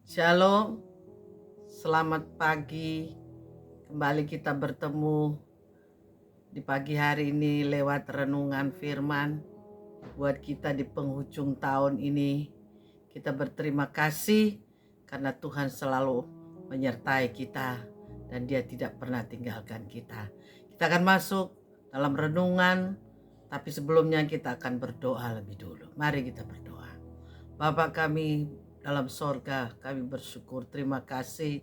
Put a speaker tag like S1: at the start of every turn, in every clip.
S1: Shalom, selamat pagi. Kembali kita bertemu di pagi hari ini lewat renungan firman. Buat kita di penghujung tahun ini, kita berterima kasih karena Tuhan selalu menyertai kita dan Dia tidak pernah tinggalkan kita. Kita akan masuk dalam renungan, tapi sebelumnya kita akan berdoa lebih dulu. Mari kita berdoa. Bapa kami dalam sorga, kami bersyukur, terima kasih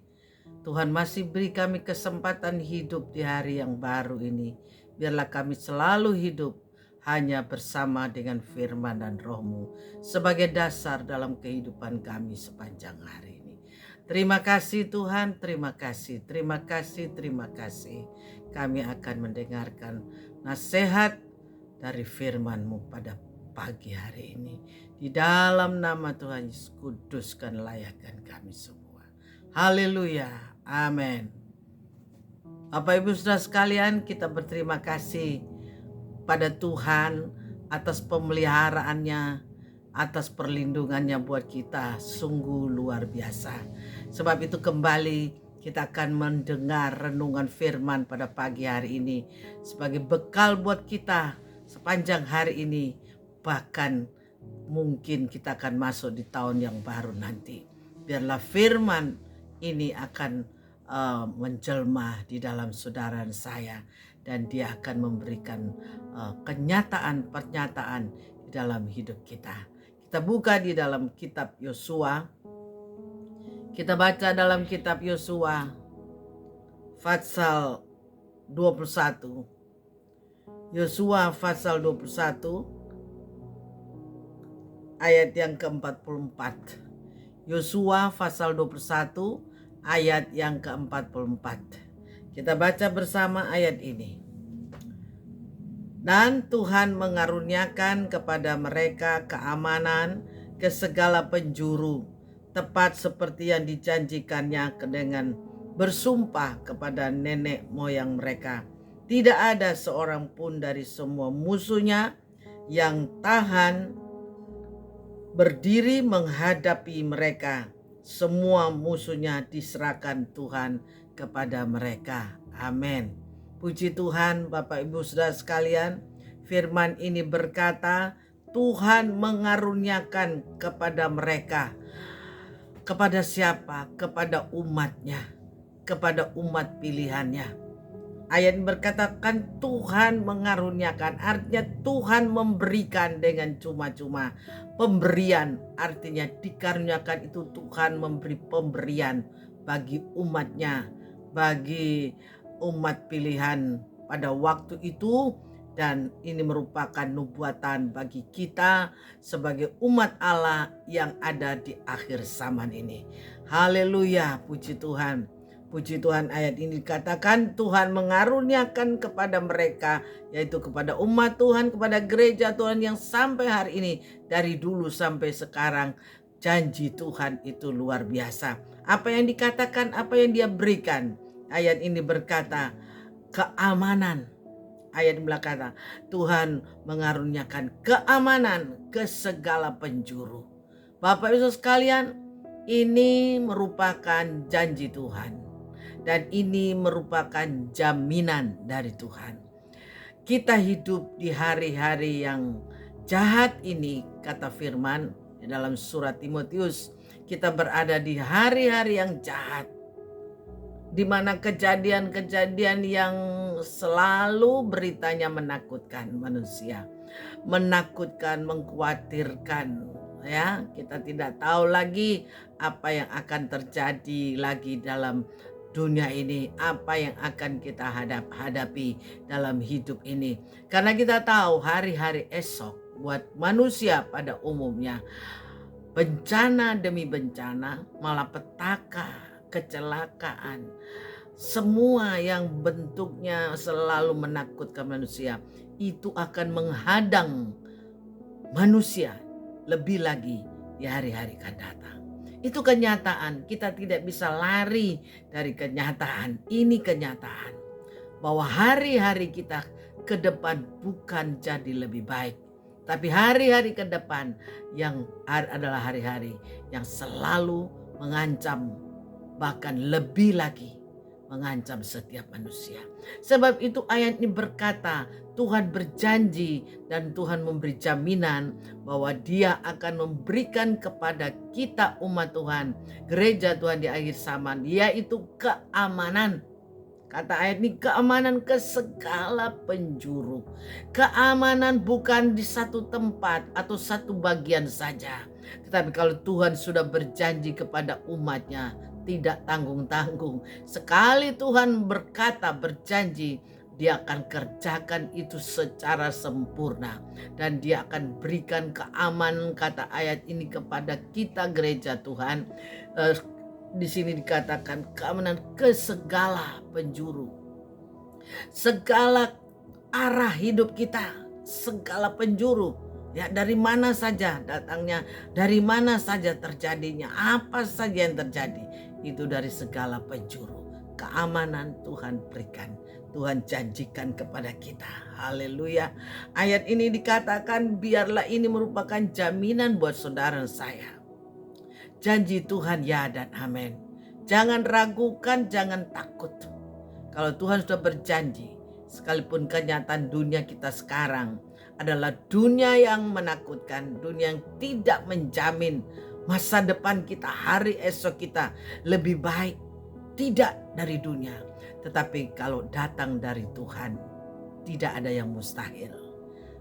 S1: Tuhan masih beri kami kesempatan hidup di hari yang baru ini. Biarlah kami selalu hidup hanya bersama dengan firman dan roh-Mu sebagai dasar dalam kehidupan kami sepanjang hari ini. Terima kasih Tuhan, terima kasih, terima kasih, terima kasih. Kami akan mendengarkan nasihat dari firman-Mu pada pagi hari ini. Di dalam nama Tuhan Yesus, kuduskan, layakkan kami semua. Haleluya, amin. Bapak Ibu Saudara sekalian, kita berterima kasih pada Tuhan atas pemeliharaannya, atas perlindungannya buat kita. Sungguh luar biasa. Sebab itu kembali kita akan mendengar renungan firman pada pagi hari ini sebagai bekal buat kita sepanjang hari ini. Bahkan mungkin kita akan masuk di tahun yang baru nanti. Biarlah firman ini akan menjelma di dalam saudara dan saya, dan dia akan memberikan pernyataan di dalam hidup kita. Kita buka di dalam kitab Yosua. Kita baca dalam kitab Yosua pasal 21. Yosua pasal 21 ayat yang ke-44. Yosua pasal 21 ayat yang ke-44. Kita baca bersama ayat ini. Dan Tuhan mengaruniakan kepada mereka keamanan ke segala penjuru, tepat seperti yang dijanjikannya dengan bersumpah kepada nenek moyang mereka. Tidak ada seorang pun dari semua musuhnya yang tahan berdiri menghadapi mereka. Semua musuhnya diserahkan Tuhan kepada mereka. Amin. Puji Tuhan, Bapak Ibu Saudara sekalian, firman ini berkata, Tuhan mengaruniakan kepada mereka. Kepada siapa? Kepada umatnya, kepada umat pilihannya. Ayat berkatakan Tuhan mengaruniakan, artinya Tuhan memberikan dengan cuma-cuma. Pemberian artinya dikaruniakan itu Tuhan memberi pemberian bagi umatnya, bagi umat pilihan pada waktu itu. Dan ini merupakan nubuatan bagi kita sebagai umat Allah yang ada di akhir zaman ini. Haleluya, puji Tuhan. Puji Tuhan, ayat ini dikatakan Tuhan mengaruniakan kepada mereka, yaitu kepada umat Tuhan, kepada gereja Tuhan yang sampai hari ini, dari dulu sampai sekarang. Janji Tuhan itu luar biasa. Apa yang dikatakan, apa yang Dia berikan. Ayat ini berkata keamanan. Ayat berkata Tuhan mengaruniakan keamanan ke segala penjuru. Bapak Ibu sekalian, ini merupakan janji Tuhan. Dan ini merupakan jaminan dari Tuhan. Kita hidup di hari-hari yang jahat ini, kata firman di dalam surat Timotius. Kita berada di hari-hari yang jahat, di mana kejadian-kejadian yang selalu beritanya menakutkan manusia. Menakutkan, mengkhawatirkan. Ya, kita tidak tahu lagi apa yang akan terjadi lagi dalam dunia ini, apa yang akan kita hadapi dalam hidup ini. Karena kita tahu hari-hari esok buat manusia pada umumnya bencana demi bencana, malapetaka, kecelakaan, semua yang bentuknya selalu menakutkan manusia itu akan menghadang manusia lebih lagi di hari-hari akan datang. Itu kenyataan, kita tidak bisa lari dari kenyataan. Ini kenyataan bahwa hari-hari kita ke depan bukan jadi lebih baik, tapi hari-hari ke depan yang adalah hari-hari yang selalu mengancam, bahkan lebih lagi mengancam setiap manusia. Sebab itu ayat ini berkata, Tuhan berjanji dan Tuhan memberi jaminan bahwa Dia akan memberikan kepada kita umat Tuhan, gereja Tuhan di akhir zaman, yaitu keamanan. Kata ayat ini, keamanan ke segala penjuru. Keamanan bukan di satu tempat atau satu bagian saja. Tetapi kalau Tuhan sudah berjanji kepada umatnya, tidak tanggung-tanggung. Sekali Tuhan berkata, berjanji, Dia akan kerjakan itu secara sempurna. Dan Dia akan berikan keamanan, kata ayat ini, kepada kita gereja Tuhan. Di sini dikatakan keamanan ke segala penjuru. Segala arah hidup kita, segala penjuru. Ya, dari mana saja datangnya, dari mana saja terjadinya, apa saja yang terjadi, itu dari segala penjuru. Keamanan Tuhan berikan, Tuhan janjikan kepada kita. Haleluya. Ayat ini dikatakan, biarlah ini merupakan jaminan buat saudara saya. Janji Tuhan ya dan amin. Jangan ragukan, jangan takut. Kalau Tuhan sudah berjanji, sekalipun kenyataan dunia kita sekarang adalah dunia yang menakutkan, dunia yang tidak menjamin masa depan kita, hari esok kita lebih baik, tidak dari dunia. Tetapi kalau datang dari Tuhan, tidak ada yang mustahil.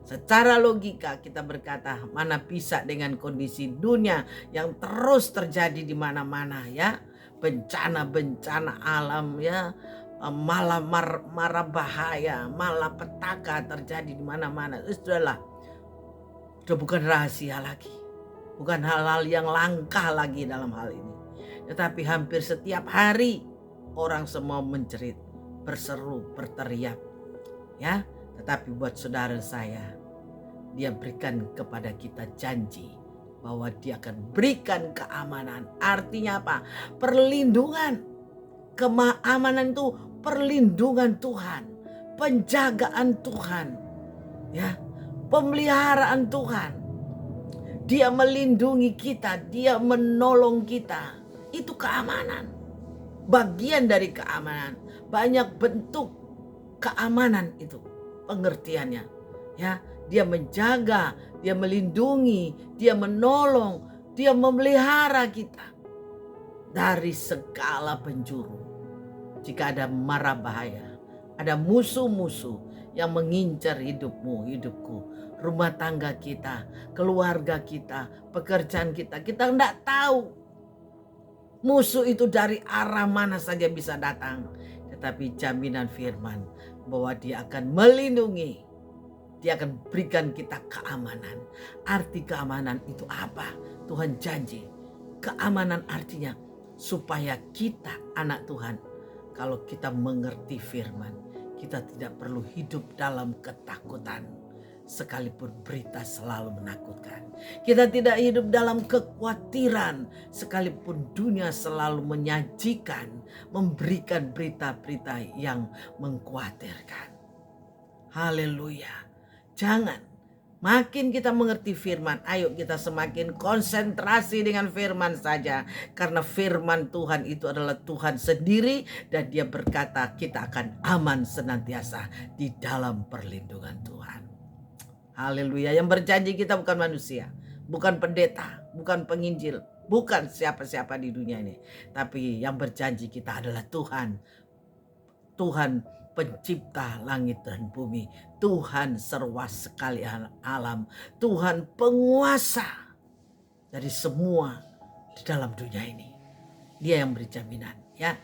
S1: Secara logika kita berkata, mana bisa dengan kondisi dunia yang terus terjadi di mana-mana ya. Bencana-bencana alam ya, malah mara bahaya, malah petaka terjadi di mana-mana. Itu sudah bukan rahasia lagi. Bukan hal-hal yang langka lagi dalam hal ini. Tetapi hampir setiap hari orang semua menjerit, berseru, berteriak. Ya, tetapi buat saudara saya, Dia berikan kepada kita janji bahwa Dia akan berikan keamanan. Artinya apa? Perlindungan. Keamanan itu perlindungan Tuhan, penjagaan Tuhan, ya, pemeliharaan Tuhan. Dia melindungi kita, Dia menolong kita. Itu keamanan. Bagian dari keamanan. Banyak bentuk keamanan itu pengertiannya, ya. Dia menjaga, Dia melindungi, Dia menolong, Dia memelihara kita dari segala penjuru. Jika ada mara bahaya, ada musuh-musuh yang mengincar hidupmu, hidupku, rumah tangga kita, keluarga kita, pekerjaan kita, kita tidak tahu musuh itu dari arah mana saja bisa datang. Tetapi jaminan firman bahwa Dia akan melindungi, Dia akan berikan kita keamanan. Arti keamanan itu apa? Tuhan janji. Keamanan artinya supaya kita anak Tuhan, kalau kita mengerti firman, kita tidak perlu hidup dalam ketakutan. Sekalipun berita selalu menakutkan. Kita tidak hidup dalam kekhawatiran. Sekalipun dunia selalu menyajikan, memberikan berita-berita yang mengkhawatirkan. Haleluya. Jangan, makin kita mengerti firman, ayo kita semakin konsentrasi dengan firman saja. Karena firman Tuhan itu adalah Tuhan sendiri. Dan Dia berkata kita akan aman senantiasa di dalam perlindungan Tuhan. Haleluya. Yang berjanji kita bukan manusia, bukan pendeta, bukan penginjil, bukan siapa-siapa di dunia ini. Tapi yang berjanji kita adalah Tuhan. Tuhan pencipta langit dan bumi, Tuhan serwas sekali alam, Tuhan penguasa dari semua di dalam dunia ini. Dia yang beri jaminan ya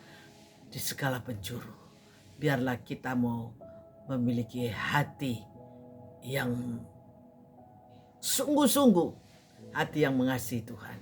S1: di segala penjuru. Biarlah kita mau memiliki hati yang sungguh-sungguh, hati yang mengasihi Tuhan,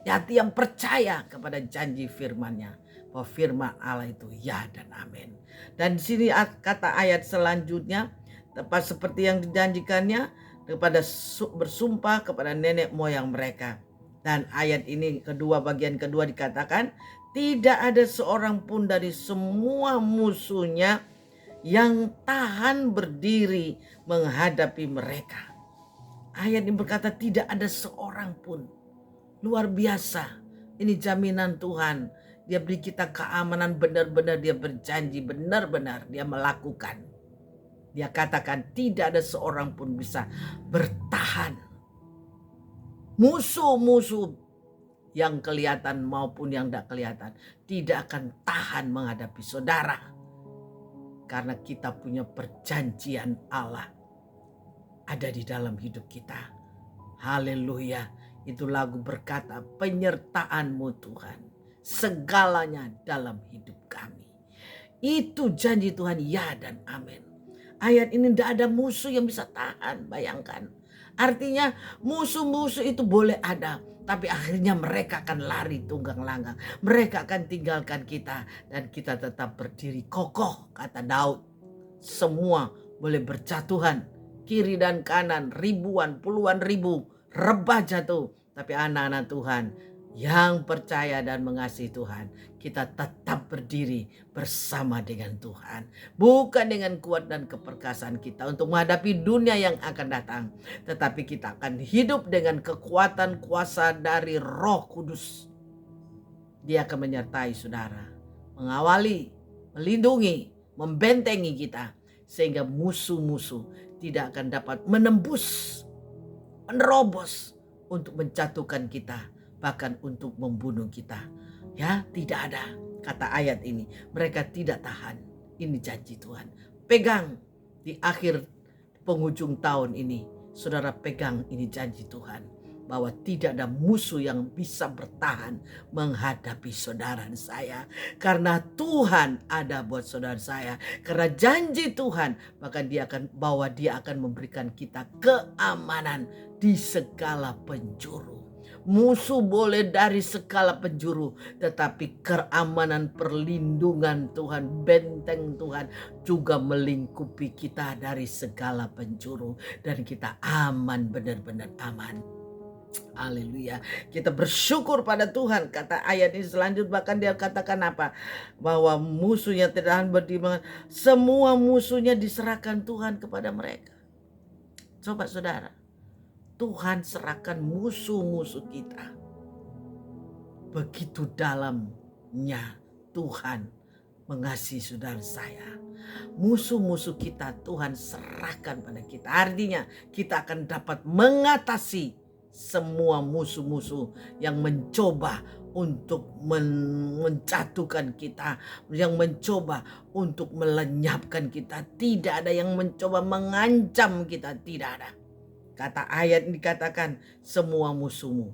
S1: hati yang percaya kepada janji firman-Nya, bahwa firman Allah itu ya dan amin. Dan di sini kata ayat selanjutnya, tepat seperti yang dijanjikannya kepada bersumpah kepada nenek moyang mereka. Dan ayat ini bagian kedua dikatakan, tidak ada seorang pun dari semua musuhnya yang tahan berdiri menghadapi mereka. Ayat ini berkata tidak ada seorang pun. Luar biasa Ini jaminan Tuhan. Dia beri kita keamanan, benar-benar dia berjanji, benar-benar dia melakukan. Dia katakan tidak ada seorang pun bisa bertahan. Musuh-musuh yang kelihatan maupun yang tidak kelihatan tidak akan tahan menghadapi saudara. Karena kita punya perjanjian Allah ada di dalam hidup kita. Haleluya. Itu lagu berkata, penyertaan-Mu Tuhan, segalanya dalam hidup kami. Itu janji Tuhan, ya dan amin. Ayat ini tidak ada musuh yang bisa tahan, bayangkan. Artinya musuh-musuh itu boleh ada, tapi akhirnya mereka akan lari tunggang langgang. Mereka akan tinggalkan kita dan kita tetap berdiri kokoh, kata Daud. Semua boleh berjatuhan, kiri dan kanan, ribuan, puluhan ribu, rebah jatuh. Tapi anak-anak Tuhan yang percaya dan mengasihi Tuhan, kita tetap berdiri bersama dengan Tuhan. Bukan dengan kuat dan keperkasaan kita untuk menghadapi dunia yang akan datang. Tetapi kita akan hidup dengan kekuatan kuasa dari Roh Kudus. Dia akan menyertai saudara, mengawali, melindungi, membentengi kita. Sehingga musuh-musuh tidak akan dapat menembus, menerobos untuk menjatuhkan kita, bahkan untuk membunuh kita. Ya, tidak ada, kata ayat ini. Mereka tidak tahan. Ini janji Tuhan. Pegang di akhir penghujung tahun ini. Saudara pegang ini janji Tuhan. Bahwa tidak ada musuh yang bisa bertahan menghadapi saudara saya. Karena Tuhan ada buat saudara saya. Karena janji Tuhan, maka dia akan memberikan kita keamanan di segala penjuru. Musuh boleh dari segala penjuru, tetapi keamanan, perlindungan Tuhan, benteng Tuhan juga melingkupi kita dari segala penjuru. Dan kita aman, benar-benar aman. Haleluya. Kita bersyukur pada Tuhan. Kata ayat ini selanjutnya, bahkan dia katakan apa? Bahwa musuhnya tidak berdiri. Semua musuhnya diserahkan Tuhan kepada mereka. Coba saudara, Tuhan serahkan musuh-musuh kita. Begitu dalamnya Tuhan mengasihi saudara saya. Musuh-musuh kita Tuhan serahkan pada kita. Artinya kita akan dapat mengatasi semua musuh-musuh yang mencoba untuk menjatuhkan kita, yang mencoba untuk melenyapkan kita. Tidak ada yang mencoba mengancam kita, tidak ada. Kata ayat dikatakan, semua musuhmu,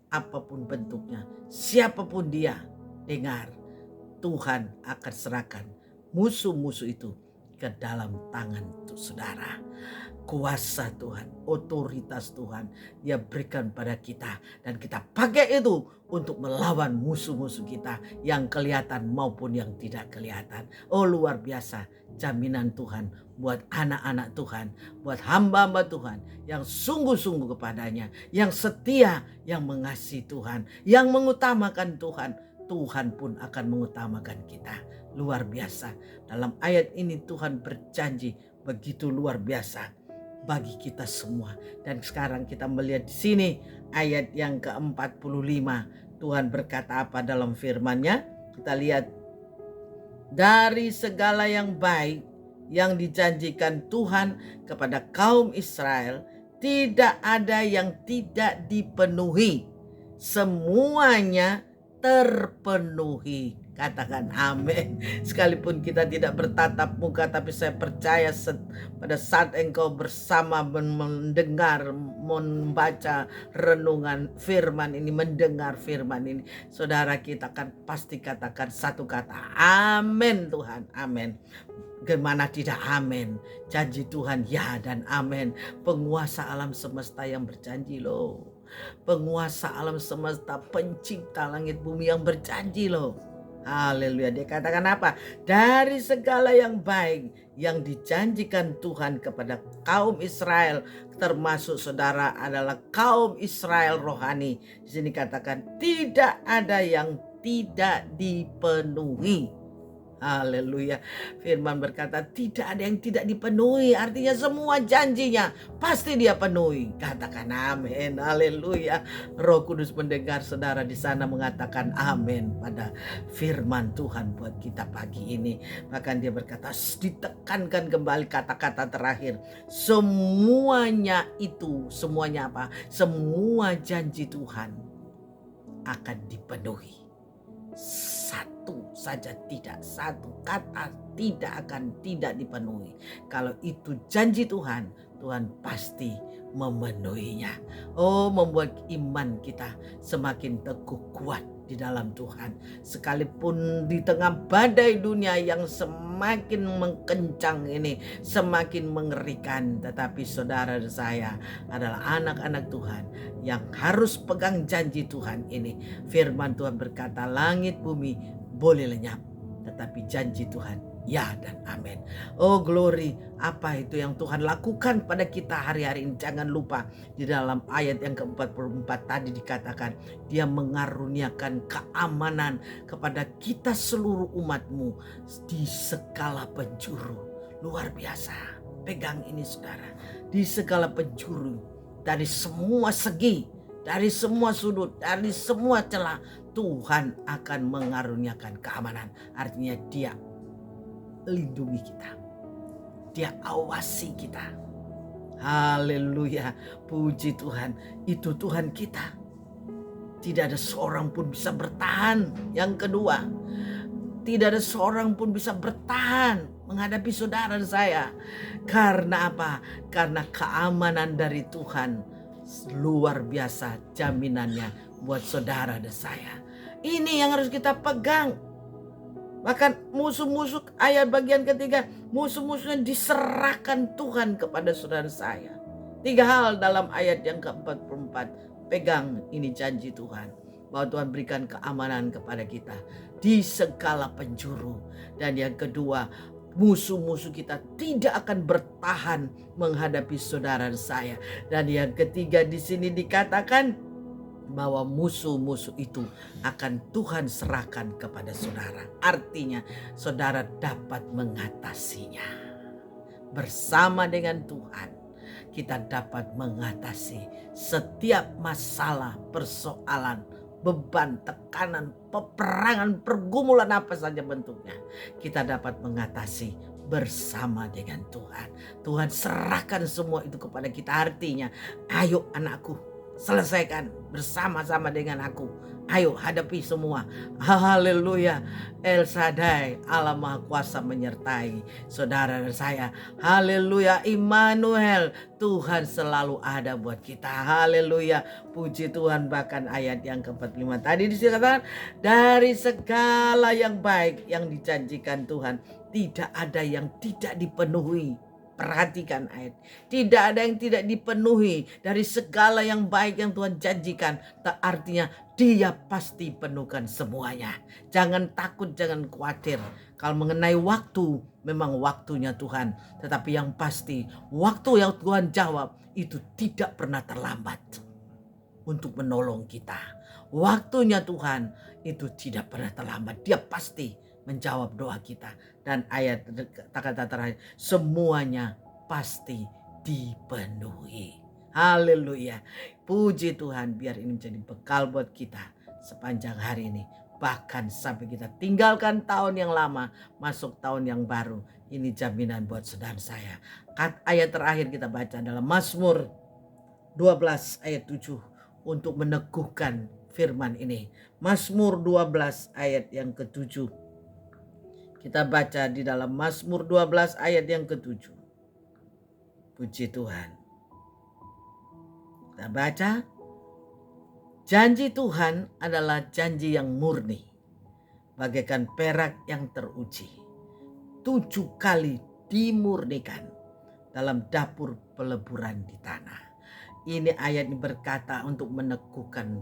S1: apapun bentuknya, siapapun dia, dengar, Tuhan akan serahkan musuh-musuh itu ke dalam tangan saudara. Kuasa Tuhan, otoritas Tuhan dia berikan pada kita. Dan kita pakai itu untuk melawan musuh-musuh kita yang kelihatan maupun yang tidak kelihatan. Oh, luar biasa jaminan Tuhan buat anak-anak Tuhan, buat hamba-hamba Tuhan yang sungguh-sungguh kepadanya, yang setia, yang mengasihi Tuhan, yang mengutamakan Tuhan. Tuhan pun akan mengutamakan kita. Luar biasa. Dalam ayat ini Tuhan berjanji begitu luar biasa bagi kita semua. Dan sekarang kita melihat di sini ayat yang ke-45. Tuhan berkata apa dalam firman-Nya? Kita lihat, dari segala yang baik yang dijanjikan Tuhan kepada kaum Israel, tidak ada yang tidak dipenuhi. Semuanya terpenuhi. Katakan amin. Sekalipun kita tidak bertatap muka, tapi saya percaya pada saat engkau bersama mendengar, membaca renungan firman ini, mendengar firman ini, saudara kita akan pasti katakan satu kata, amin Tuhan, amin. Gimana tidak amin? Janji Tuhan ya dan amin. Penguasa alam semesta yang berjanji loh. Penguasa alam semesta, pencipta langit bumi yang berjanji loh. Haleluya. Dia katakan apa? Dari segala yang baik yang dijanjikan Tuhan kepada kaum Israel, termasuk saudara adalah kaum Israel rohani. Di sini katakan tidak ada yang tidak dipenuhi. Haleluya. Firman berkata tidak ada yang tidak dipenuhi. Artinya semua janjinya pasti dia penuhi. Katakan amin. Haleluya. Roh Kudus mendengar saudara di sana mengatakan amin pada firman Tuhan buat kita pagi ini. Bahkan dia berkata, ditekankan kembali kata-kata terakhir. Semuanya itu, semuanya apa? Semua janji Tuhan akan dipenuhi. Satu saja tidak, satu kata tidak akan tidak dipenuhi. Kalau itu janji Tuhan, Tuhan pasti memenuhinya. Oh, membuat iman kita semakin teguh kuat di dalam Tuhan. Sekalipun di tengah badai dunia yang semakin mengkencang ini, semakin mengerikan, tetapi saudara saya adalah anak-anak Tuhan yang harus pegang janji Tuhan ini. Firman Tuhan berkata, langit bumi boleh lenyap, tetapi janji Tuhan ya dan amin. Oh glory, apa itu yang Tuhan lakukan pada kita hari-hari ini? Jangan lupa di dalam ayat yang ke-44 tadi dikatakan, dia mengaruniakan keamanan kepada kita seluruh umatmu di segala penjuru. Luar biasa. Pegang ini saudara, di segala penjuru, dari semua segi, dari semua sudut, dari semua celah, Tuhan akan mengaruniakan keamanan. Artinya dia lindungi kita, dia awasi kita. Haleluya, puji Tuhan. Itu Tuhan kita. Tidak ada seorang pun bisa bertahan. Yang kedua, tidak ada seorang pun bisa bertahan menghadapi saudara dan saya. Karena apa? Karena keamanan dari Tuhan luar biasa jaminannya buat saudara dan saya. Ini yang harus kita pegang. Bahkan musuh-musuh, ayat bagian ketiga, musuh-musuhnya diserahkan Tuhan kepada saudara saya. 3 hal dalam ayat yang ke-44. Pegang ini janji Tuhan, bahwa Tuhan berikan keamanan kepada kita di segala penjuru. Dan yang kedua, musuh-musuh kita tidak akan bertahan menghadapi saudara saya. Dan yang ketiga di sini dikatakan bahwa musuh-musuh itu akan Tuhan serahkan kepada saudara. Artinya saudara dapat mengatasinya. Bersama dengan Tuhan kita dapat mengatasi setiap masalah, persoalan, beban, tekanan, peperangan, pergumulan apa saja bentuknya. Kita dapat mengatasi bersama dengan Tuhan. Tuhan serahkan semua itu kepada kita. Artinya, ayo anakku, selesaikan bersama-sama dengan aku. Ayo hadapi semua. Haleluya. El Shaddai, Allah Maha Kuasa menyertai saudara dan saya. Haleluya. Immanuel, Tuhan selalu ada buat kita. Haleluya. Puji Tuhan. Bahkan ayat yang ke-45 tadi dikatakan, dari segala yang baik yang dijanjikan Tuhan, tidak ada yang tidak dipenuhi. Perhatikan ayat. Tidak ada yang tidak dipenuhi dari segala yang baik yang Tuhan janjikan. Artinya dia pasti penuhkan semuanya. Jangan takut, jangan khawatir. Kalau mengenai waktu, memang waktunya Tuhan. Tetapi yang pasti, waktu yang Tuhan jawab itu tidak pernah terlambat untuk menolong kita. Waktunya Tuhan itu tidak pernah terlambat. Dia pasti menjawab doa kita. Dan ayat kata terakhir, semuanya pasti dipenuhi. Haleluya. Puji Tuhan, biar ini menjadi bekal buat kita sepanjang hari ini. Bahkan sampai kita tinggalkan tahun yang lama, masuk tahun yang baru. Ini jaminan buat saudara saya. Ayat terakhir kita baca dalam Mazmur 12 ayat 7 untuk meneguhkan firman ini. Mazmur 12 ayat yang ke-7. Kita baca di dalam Mazmur 12 ayat yang ke-7. Puji Tuhan. Kita baca. Janji Tuhan adalah janji yang murni, bagaikan perak yang teruji. 7 kali dimurnikan dalam dapur peleburan di tanah. Ini ayat ini berkata untuk meneguhkan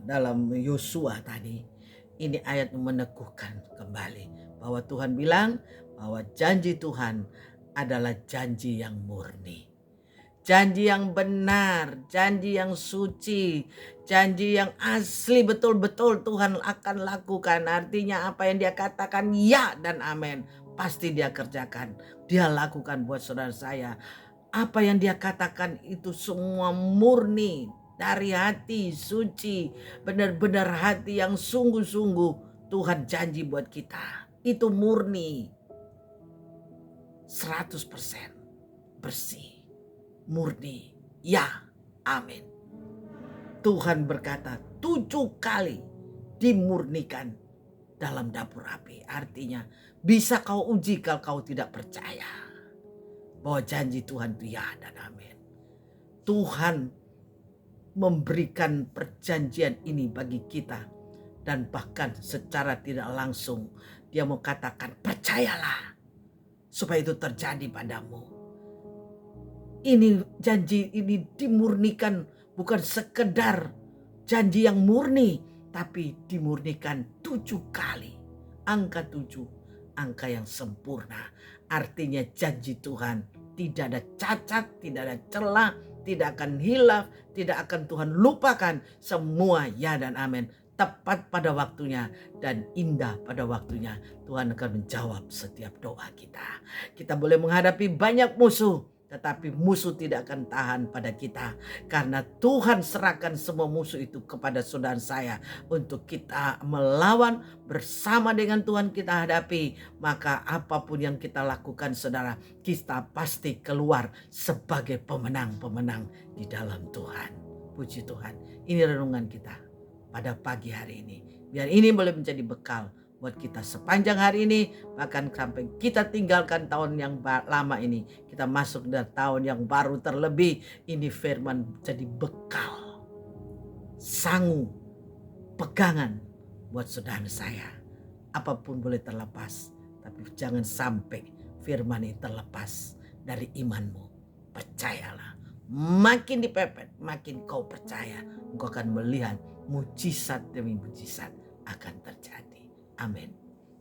S1: dalam Yosua tadi. Ini ayat meneguhkan kembali bahwa Tuhan bilang bahwa janji Tuhan adalah janji yang murni. janji yang benar, janji yang suci, janji yang asli betul-betul Tuhan akan lakukan. Artinya apa yang dia katakan ya dan amin, pasti dia kerjakan, dia lakukan buat saudara saya. Apa yang dia katakan itu semua murni dari hati suci, benar-benar hati yang sungguh-sungguh Tuhan janji buat kita. Itu murni, 100% bersih, murni, ya, amin. Tuhan berkata 7 kali dimurnikan dalam dapur api. Artinya bisa kau uji kalau kau tidak percaya bahwa janji Tuhan itu ya dan amin. Tuhan memberikan perjanjian ini bagi kita, dan bahkan secara tidak langsung dia mau katakan percayalah supaya itu terjadi padamu. Ini janji ini dimurnikan, bukan sekedar janji yang murni, tapi dimurnikan 7 kali. Angka 7, angka yang sempurna. Artinya janji Tuhan tidak ada cacat, tidak ada celah, tidak akan hilaf, tidak akan Tuhan lupakan. Semua ya dan amin, tepat pada waktunya dan indah pada waktunya. Tuhan akan menjawab setiap doa kita. Kita boleh menghadapi banyak musuh, tetapi musuh tidak akan tahan pada kita, karena Tuhan serahkan semua musuh itu kepada saudara saya untuk kita melawan bersama dengan Tuhan kita hadapi. Maka apapun yang kita lakukan saudara, kita pasti keluar sebagai pemenang-pemenang di dalam Tuhan. Puji Tuhan. Ini renungan kita pada pagi hari ini. Biar ini boleh menjadi bekal buat kita sepanjang hari ini, bahkan sampai kita tinggalkan tahun yang lama ini, kita masuk ke tahun yang baru terlebih. Ini firman jadi bekal, sangu, pegangan buat saudara saya. Apapun boleh terlepas, tapi jangan sampai firman ini terlepas dari imanmu. Percayalah, makin dipepet, makin kau percaya, engkau akan melihat mujizat demi mujizat akan terjadi. Amin.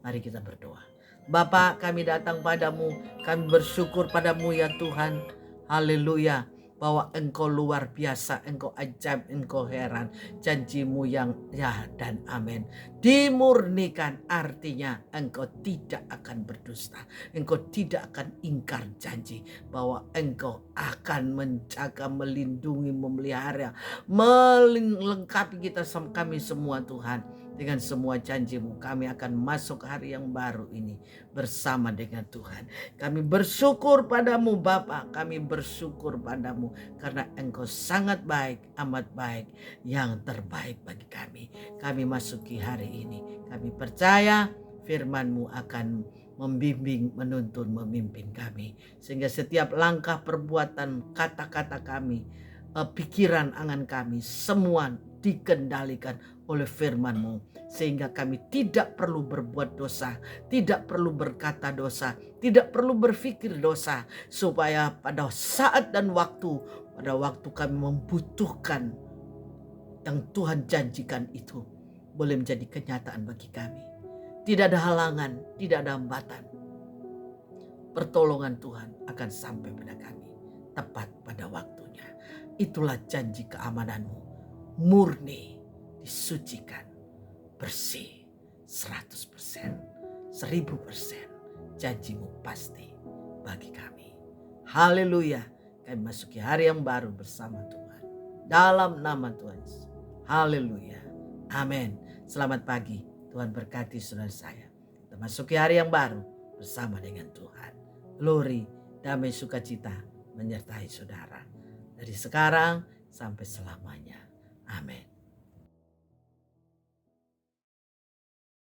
S1: Mari kita berdoa. Bapa, kami datang padamu, kami bersyukur padamu ya Tuhan. Haleluya. Bahwa engkau luar biasa, engkau ajaib, engkau heran. Janjimu yang ya dan amin dimurnikan, artinya engkau tidak akan berdusta. Engkau tidak akan ingkar janji, bahwa engkau akan menjaga, melindungi, memelihara, melengkapi kita, kami semua Tuhan. Dengan semua janjimu, kami akan masuk hari yang baru ini bersama dengan Tuhan. Kami bersyukur padamu Bapa, kami bersyukur padamu karena engkau sangat baik, amat baik, yang terbaik bagi kami. Kami masuki hari ini, kami percaya firman-Mu akan membimbing, menuntun, memimpin kami. Sehingga setiap langkah, perbuatan, kata-kata kami, pikiran, angan kami, semua dikendalikan oleh firman-Mu, sehingga kami tidak perlu berbuat dosa, tidak perlu berkata dosa, tidak perlu berpikir dosa, supaya pada saat dan waktu, pada waktu kami membutuhkan yang Tuhan janjikan itu boleh menjadi kenyataan bagi kami. Tidak ada halangan, tidak ada hambatan. Pertolongan Tuhan akan sampai pada kami tepat pada waktunya. Itulah janji keamananmu, murni, disucikan, bersih, 100%, 1000%. Janjimu pasti bagi kami. Haleluya. Kami masuki hari yang baru bersama Tuhan, dalam nama Tuhan Yesus. Haleluya. Amin. Selamat pagi. Tuhan berkati saudara saya. Kita masuki hari yang baru bersama dengan Tuhan. Glory, damai, sukacita menyertai saudara dari sekarang sampai selamanya. Amin.